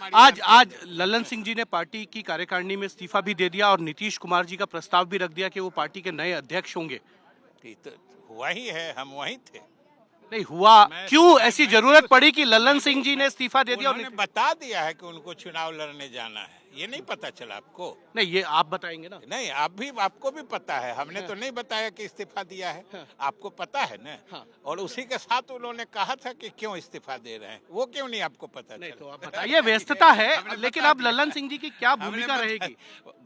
आज आज ललन सिंह जी ने पार्टी की कार्यकारिणी में इस्तीफा भी दे दिया और नीतीश कुमार जी का प्रस्ताव भी रख दिया कि वो पार्टी के नए अध्यक्ष होंगे। तो हुआ ही है, हम वहीं थे। नहीं हुआ, क्यों ऐसी जरूरत पड़ी कि ललन सिंह जी ने इस्तीफा दे दिया? उन्होंने बता दिया है कि उनको चुनाव लड़ने जाना है, ये नहीं पता चला आपको? नहीं, ये आप बताएंगे ना। नहीं, आपको भी पता है, हमने तो नहीं बताया कि इस्तीफा दिया है, आपको पता है ना। और उसी के साथ उन्होंने कहा था कि क्यों इस्तीफा दे रहे हैं, वो क्यों नहीं आपको पता नहीं चला? तो आप बताइए, व्यस्तता है, लेकिन अब ललन सिंह जी की क्या भूमिका रहेगी?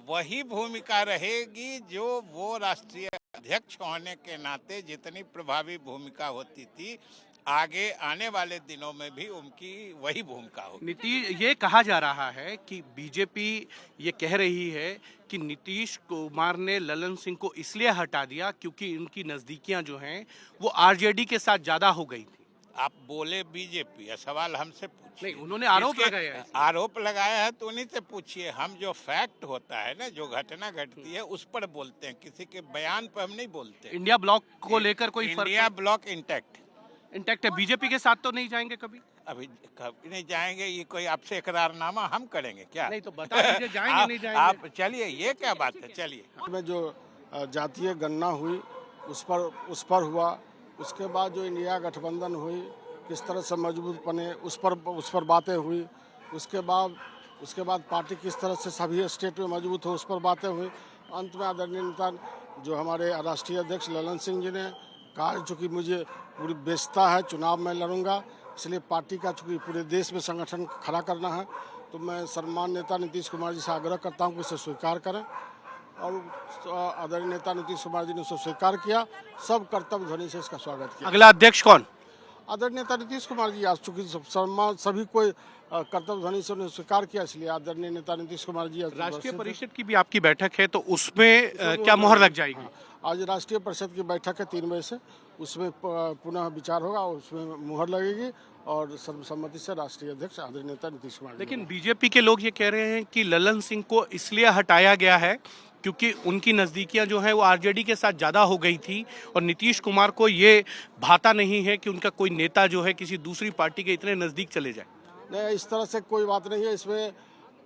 वही भूमिका रहेगी जो वो राष्ट्रीय अध्यक्ष होने के नाते जितनी प्रभावी भूमिका होती थी, आगे आने वाले दिनों में भी उनकी वही भूमिका होगी। नीतीश, ये कहा जा रहा है कि बीजेपी ये कह रही है कि नीतीश कुमार ने ललन सिंह को इसलिए हटा दिया क्योंकि उनकी नजदीकियां जो हैं वो आरजेडी के साथ ज्यादा हो गई थी। आप बोले बीजेपी, सवाल हमसे पूछिए। नहीं, उन्होंने आरोप लगाया है। आरोप लगाया है तो उन्हीं से पूछिए। हम जो फैक्ट होता है ना, जो घटना घटती है उस पर बोलते हैं, किसी के बयान पर हम नहीं बोलते। इंडिया ब्लॉक को लेकर कोई इंडिया ब्लॉक इंटैक्ट है, बीजेपी के साथ तो नहीं जाएंगे कभी? अभी कभी नहीं जाएंगे, ये कोई आपसे इकरारनामा हम करेंगे क्या? नहीं तो बता दीजिए, जाएंगे नहीं जाएंगे? आप चलिए, ये क्या बात है, चलिए। में जो जातीय गणना हुई उस पर हुआ, उसके बाद जो इंडिया गठबंधन हुई किस तरह से मजबूत बने उस पर बातें हुई, उसके बाद पार्टी किस तरह से सभी स्टेट में मजबूत हो उस पर बातें हुई। अंत में आदरणीय नेता जो हमारे राष्ट्रीय अध्यक्ष ललन सिंह जी ने कहा, चूँकि मुझे पूरी व्यस्तता है, चुनाव में लड़ूंगा, इसलिए पार्टी का चूँकि पूरे देश में संगठन खड़ा करना है, तो मैं सम्मानित नेता नीतीश कुमार जी से आग्रह करता हूँ कि इसे स्वीकार करें। और आदरणीय नेता नीतीश कुमार जी ने उसे स्वीकार किया, सब कर्तव्य ध्वनि से इसका स्वागत किया। अगला अध्यक्ष कौन? आदरणीय नेता नीतीश कुमार जी, आज चूँकि सभी कोई कर्तव्य ध्वनि से उन्हें स्वीकार किया, इसलिए आदरणीय नेता नीतीश कुमार जी। राष्ट्रीय परिषद की भी आपकी बैठक है, तो उसमें क्या मोहर लग जाएगी? आज राष्ट्रीय परिषद की बैठक है 3 बजे से, उसमें पुनः विचार होगा, उसमें मुहर लगेगी और सर्वसम्मति से राष्ट्रीय अध्यक्ष आदरणीय नेता नीतीश कुमार। लेकिन बीजेपी के लोग ये कह रहे हैं कि ललन सिंह को इसलिए हटाया गया है क्योंकि उनकी नजदीकियां जो है वो आरजेडी के साथ ज्यादा हो गई थी और नीतीश कुमार को ये भाता नहीं है कि उनका कोई नेता जो है किसी दूसरी पार्टी के इतने नजदीक चले जाए। नहीं, इस तरह से कोई बात नहीं है। इसमें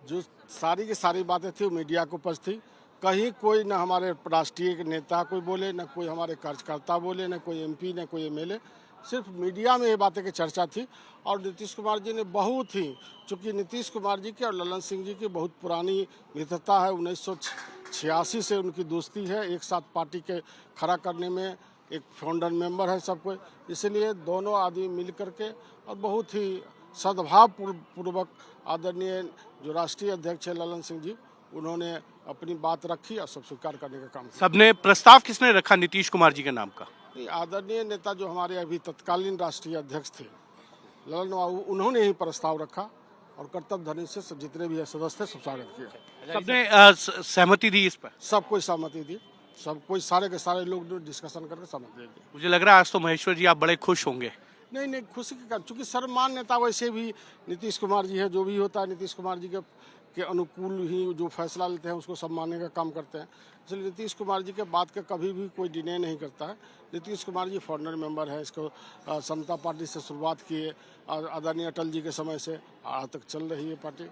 जो सारी की सारी बातें थी वो मीडिया को उपज थी। कहीं कोई न हमारे राष्ट्रीय नेता कोई बोले, न कोई हमारे कार्यकर्ता बोले, न कोई एमपी, न कोई एमएलए, सिर्फ मीडिया में ये बातें की चर्चा थी। और नीतीश कुमार जी ने बहुत ही, चूँकि नीतीश कुमार जी की और ललन सिंह जी की बहुत पुरानी मित्रता है, 1986 से उनकी दोस्ती है, एक साथ पार्टी के खड़ा करने में एक फाउंडर मेंबर है सबको, इसलिए दोनों आदमी मिल करके और बहुत ही सद्भाव पूर्वक आदरणीय जो राष्ट्रीय अध्यक्ष है ललन सिंह जी, उन्होंने अपनी बात रखी और सब स्वीकार करने का काम किया। सबने प्रस्ताव किसने रखा नीतीश कुमार जी के नाम का? आदरणीय नेता जो हमारे अभी तत्कालीन राष्ट्रीय अध्यक्ष थे ललन बाबू, उन्होंने ही प्रस्ताव रखा और कर्तव्य ध्वनि से सब जितने भी सदस्य थे सब स्वागत किया। सबने सहमति दी इस पर? सब कोई सहमति दी, सब कोई सारे के सारे लोग डिस्कशन करके सहमति दी। मुझे लग रहा है आज तो महेश्वर जी आप बड़े खुश होंगे। नहीं, खुशी की बात, चूँकि सर्वमान्य नेता वैसे भी नीतीश कुमार जी है, जो भी होता है नीतीश कुमार जी के अनुकूल ही जो फैसला लेते हैं उसको सम्मानने का काम करते हैं, इसलिए नीतीश कुमार जी के बात का कभी भी कोई डिने नहीं करता है। नीतीश कुमार जी फाउंडर मेंबर है, इसको समता पार्टी से शुरुआत किए और आदरणीय अटल जी के समय से आज तक चल रही है पार्टी।